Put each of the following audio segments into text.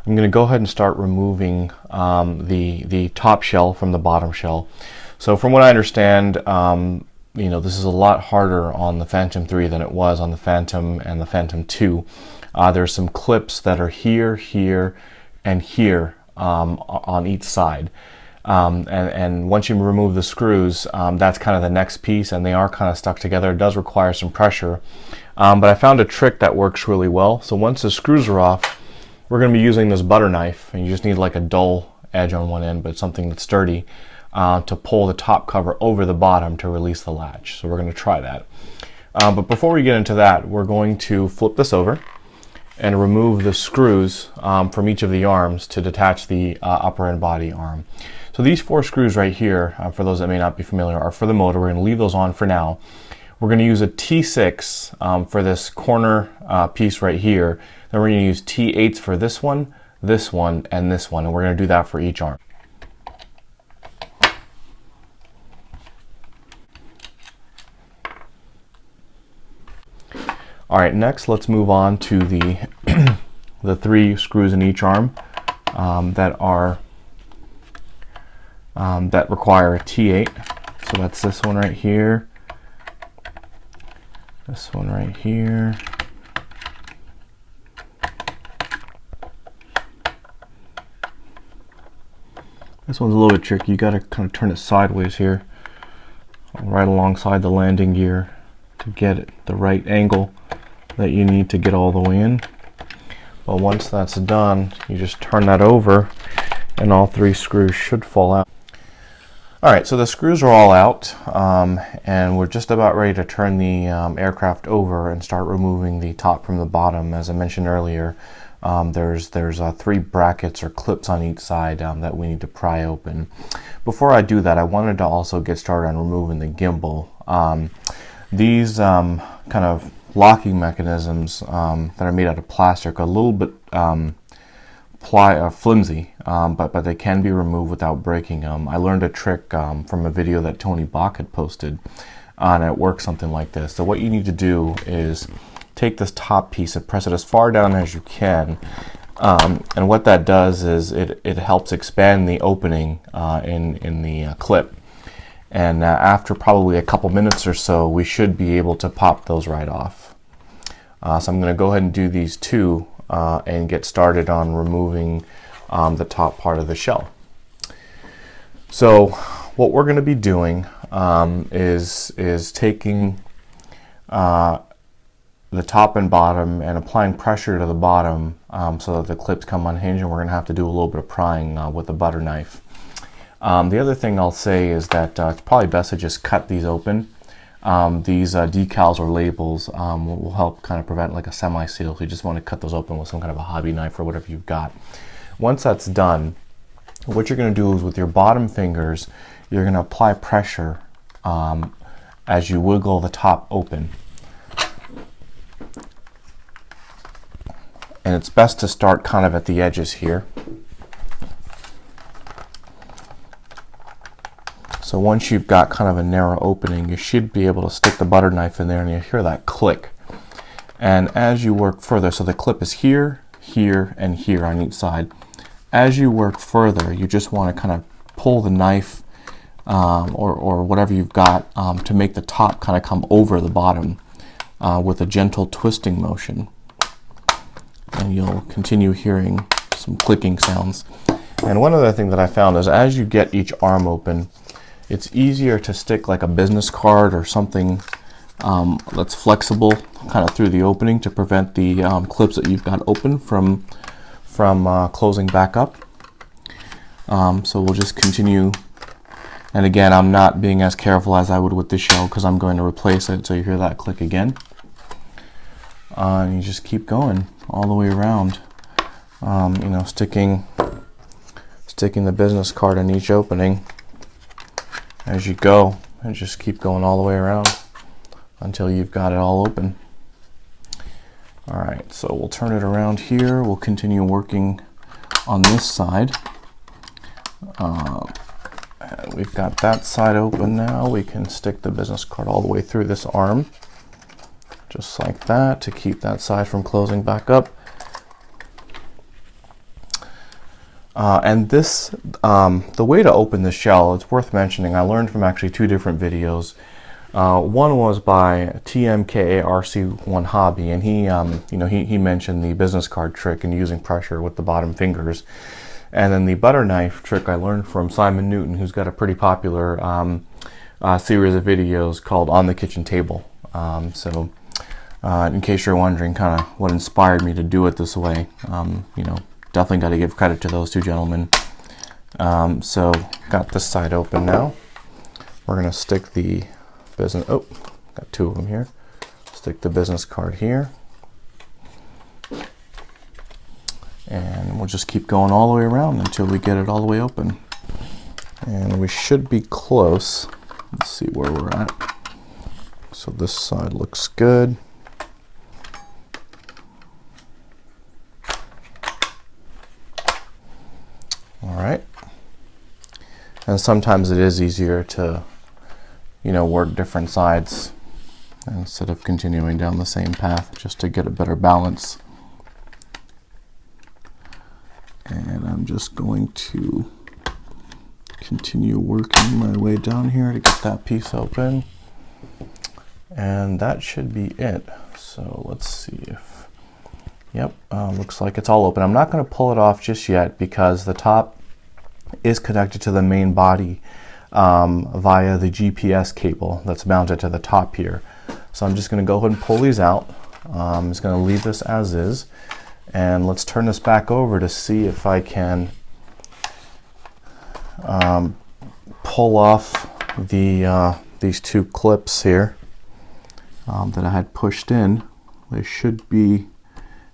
I'm going to go ahead and start removing the top shell from the bottom shell. So from what I understand, this is a lot harder on the Phantom 3 than it was on the Phantom and the Phantom 2. There's some clips that are here, here, and here on each side. And once you remove the screws, that's kind of the next piece, and they are kind of stuck together. It does require some pressure, but I found a trick that works really well. So once the screws are off, we're going to be using this butter knife, and you just need like a dull edge on one end, but something that's sturdy, to pull the top cover over the bottom to release the latch. So we're going to try that. But before we get into that, we're going to flip this over and remove the screws from each of the arms to detach the upper and body arm. So these 4 screws right here, for those that may not be familiar, are for the motor. We're going to leave those on for now. We're going to use a T6 for this corner piece right here. Then we're going to use T8s for this one, and this one, and we're going to do that for each arm. All right, next let's move on to the the 3 screws in each arm that require a T8. So that's this one right here, this one right here, this one's a little bit tricky. You got to kind of turn it sideways here, right alongside the landing gear, to get it the right angle that you need to get all the way in. But once that's done, you just turn that over and all 3 screws should fall out. Alright, so the screws are all out, and we're just about ready to turn the aircraft over and start removing the top from the bottom. As I mentioned earlier, there's 3 brackets or clips on each side that we need to pry open. Before I do that, I wanted to also get started on removing the gimbal. These kind of locking mechanisms that are made out of plastic are a little bit flimsy, but they can be removed without breaking them. I learned a trick from a video that Tony Bach had posted, and it works something like this. So what you need to do is take this top piece and press it as far down as you can, and what that does is it helps expand the opening in the clip. And after probably a couple minutes or so, we should be able to pop those right off. So I'm going to go ahead and do these 2 and get started on removing the top part of the shell. So what we're going to be doing is taking the top and bottom and applying pressure to the bottom so that the clips come unhinged, and we're going to have to do a little bit of prying with a butter knife. The other thing I'll say is that it's probably best to just cut these open. These decals or labels will help kind of prevent like a semi-seal, so you just want to cut those open with some kind of a hobby knife or whatever you've got. Once that's done, what you're going to do is with your bottom fingers, you're going to apply pressure as you wiggle the top open. And it's best to start kind of at the edges here. So once you've got kind of a narrow opening, you should be able to stick the butter knife in there and you hear that click. And as you work further, so the clip is here, here, and here on each side. As you work further, you just want to kind of pull the knife or whatever you've got to make the top kind of come over the bottom with a gentle twisting motion. And you'll continue hearing some clicking sounds. And one other thing that I found is as you get each arm open, it's easier to stick like a business card or something that's flexible kind of through the opening to prevent the clips that you've got open from closing back up. So we'll just continue. And again, I'm not being as careful as I would with the shell because I'm going to replace it, so you hear that click again. And you just keep going all the way around, sticking the business card in each opening as you go, and just keep going all the way around until you've got it all open. Alright, so we'll turn it around here. We'll continue working on this side. And we've got that side open now. We can stick the business card all the way through this arm, just like that, to keep that side from closing back up. And this, the way to open the shell, it's worth mentioning, I learned from actually 2 different videos. One was by TMKARC1 Hobby, and he, you know, he mentioned the business card trick and using pressure with the bottom fingers. And then the butter knife trick I learned from Simon Newton, who's got a pretty popular series of videos called On the Kitchen Table. So in case you're wondering kind of what inspired me to do it this way, you know, definitely got to give credit to those 2 gentlemen. So got this side open now. We're going to stick the business, oh, got 2 of them here. Stick the business card here. And we'll just keep going all the way around until we get it all the way open. And we should be close. Let's see where we're at. So this side looks good. All right. And sometimes it is easier to, you know, work different sides instead of continuing down the same path, just to get a better balance. And I'm just going to continue working my way down here to get that piece open. And that should be it. So let's see if, yep, looks like it's all open. I'm not going to pull it off just yet because the top is connected to the main body via the GPS cable that's mounted to the top here. So I'm just going to go ahead and pull these out. I'm just going to leave this as is, and let's turn this back over to see if I can pull off the these 2 clips here that I had pushed in. They should be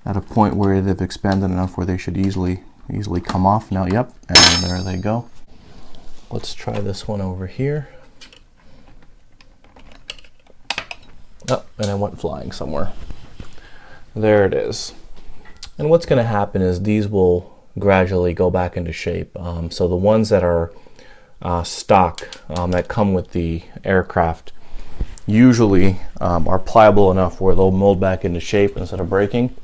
at a point where they've expanded enough where they should easily come off now. Yep, and there they go. Let's try this one over here. Oh, and it went flying somewhere. There it is. And what's going to happen is these will gradually go back into shape. So the ones that are stock, that come with the aircraft, usually are pliable enough where they'll mold back into shape instead of breaking.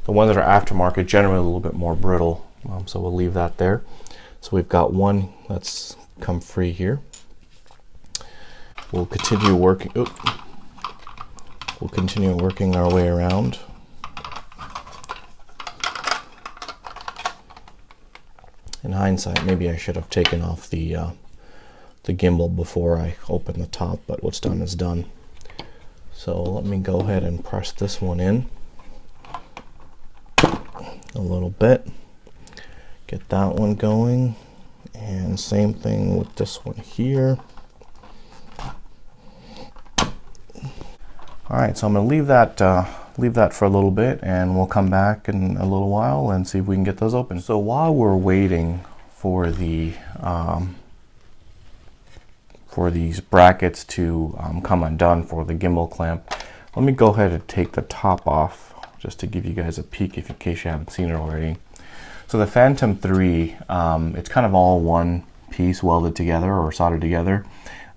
The ones that are aftermarket, generally a little bit more brittle. So we'll leave that there. So we've got one that's come free here. We'll continue working. We'll continue working our way around. In hindsight, maybe I should have taken off the gimbal before I opened the top, but what's done is done. So let me go ahead and press this one in a little bit. Get that one going, and same thing with this one here. All right, so I'm going to leave that for a little bit, and we'll come back in a little while and see if we can get those open. So while we're waiting for the for these brackets to come undone for the gimbal clamp, let me go ahead and take the top off just to give you guys a peek in case you haven't seen it already. So the Phantom 3, it's kind of all one piece welded together or soldered together.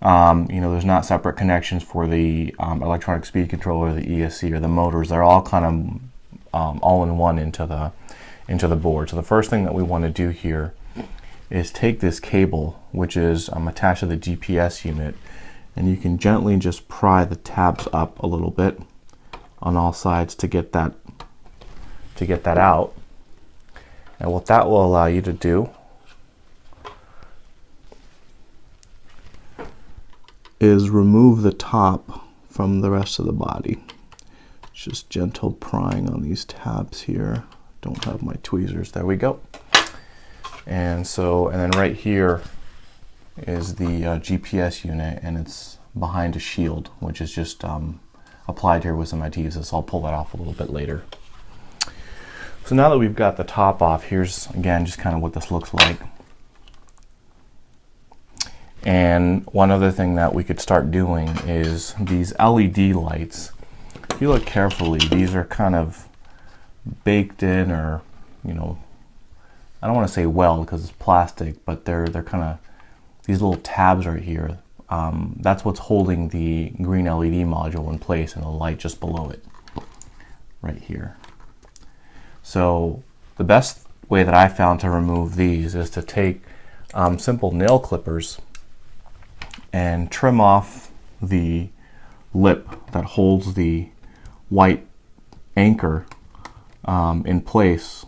You know, there's not separate connections for the electronic speed controller, the ESC, or the motors. They're all kind of all in one into the board. So the first thing that we want to do here is take this cable, which is attached to the GPS unit, and you can gently just pry the tabs up a little bit on all sides to get that out. And what that will allow you to do is remove the top from the rest of the body. Just gentle prying on these tabs here. Don't have my tweezers. There we go. And then right here is the GPS unit, and it's behind a shield, which is just applied here with some adhesives. I'll pull that off a little bit later. So now that we've got the top off, here's again just kind of what this looks like. And one other thing that we could start doing is these LED lights. If you look carefully, these are kind of baked in, or, you know, I don't want to say weld because it's plastic, but they're kind of these little tabs right here. That's what's holding the green LED module in place, and the light just below it right here. So the best way that I found to remove these is to take simple nail clippers and trim off the lip that holds the white anchor in place.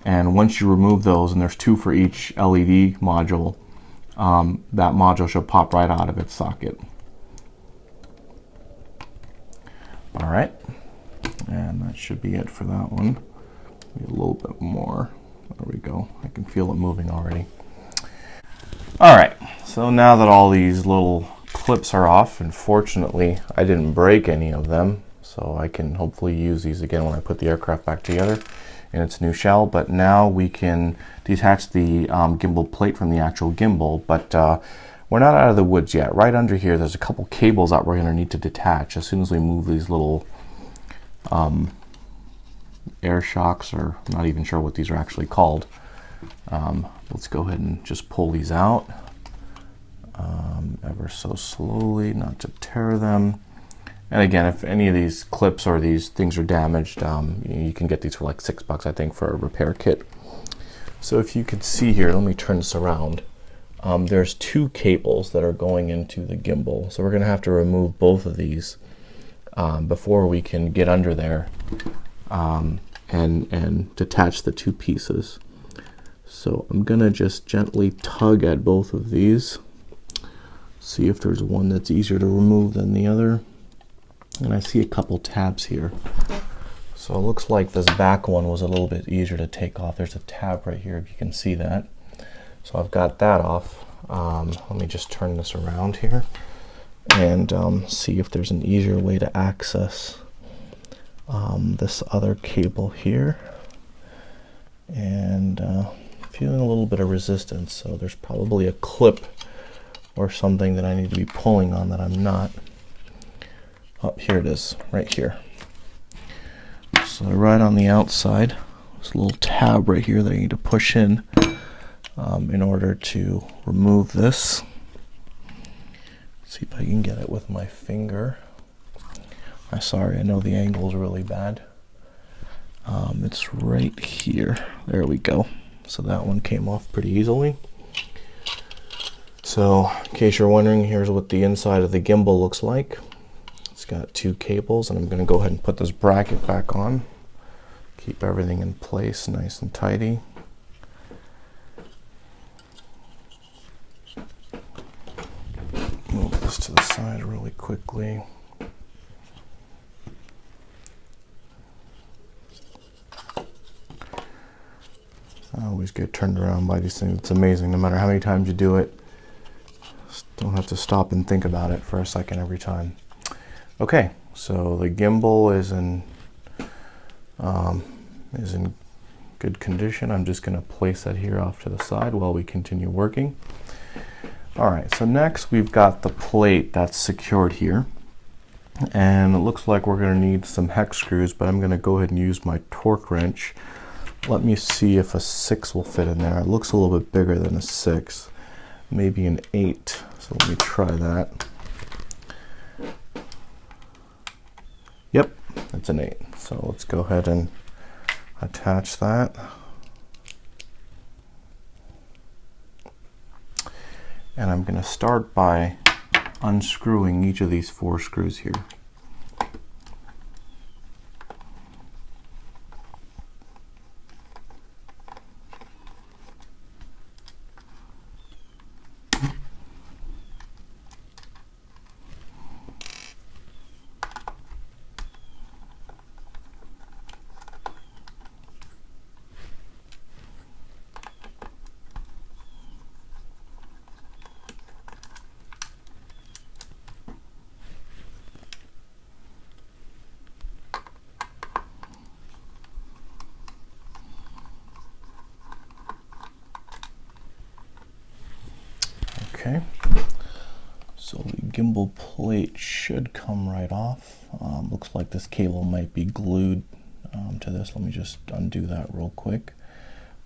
And once you remove those, and there's 2 for each LED module, that module should pop right out of its socket. All right, and that should be it for that one. Maybe a little bit more. There we go. I can feel it moving already. All right, so now that all these little clips are off, and fortunately I didn't break any of them, so I can hopefully use these again when I put the aircraft back together in its new shell. But now we can detach the gimbal plate from the actual gimbal, but we're not out of the woods yet. Right under here there's a couple cables that we're going to need to detach as soon as we move these little air shocks, or I'm not even sure what these are actually called. Let's go ahead and just pull these out ever so slowly, not to tear them. And again, if any of these clips or these things are damaged, you can get these for like $6, I think, for a repair kit. So if you could see here, let me turn this around. There's 2 cables that are going into the gimbal, so we're going to have to remove both of these before we can get under there and detach the 2 pieces. So I'm going to just gently tug at both of these, see if there's one that's easier to remove than the other. And I see a couple tabs here. So it looks like this back one was a little bit easier to take off. There's a tab right here if you can see that. So I've got that off. Let me just turn this around here and see if there's an easier way to access this other cable here. And feeling a little bit of resistance, so there's probably a clip or something that I need to be pulling on that I'm not. Oh, here it is, right here. So right on the outside, there's a little tab right here that I need to push in order to remove this. Let's see if I can get it with my finger. I'm sorry, I know the angle is really bad. It's right here. There we go. So that one came off pretty easily. So in case you're wondering, here's what the inside of the gimbal looks like. It's got 2 cables, and I'm going to go ahead and put this bracket back on. Keep everything in place nice and tidy. Move this to the side really quickly. I always get turned around by these things. It's amazing. No matter how many times you do it, just don't have to stop and think about it for a second every time. Okay, so the gimbal is in good condition. I'm just going to place that here off to the side while we continue working. All right, so next we've got the plate that's secured here, and it looks like we're going to need some hex screws, but I'm going to go ahead and use my torque wrench. Let me see if a 6 will fit in there. It looks a little bit bigger than a 6, maybe an 8. So let me try that. Yep, it's an 8. So let's go ahead and attach that. And I'm going to start by unscrewing each of these 4 screws here. Okay, so the gimbal plate should come right off. Looks like this cable might be glued to this. Let me just undo that real quick.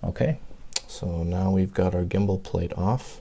Okay, so now we've got our gimbal plate off.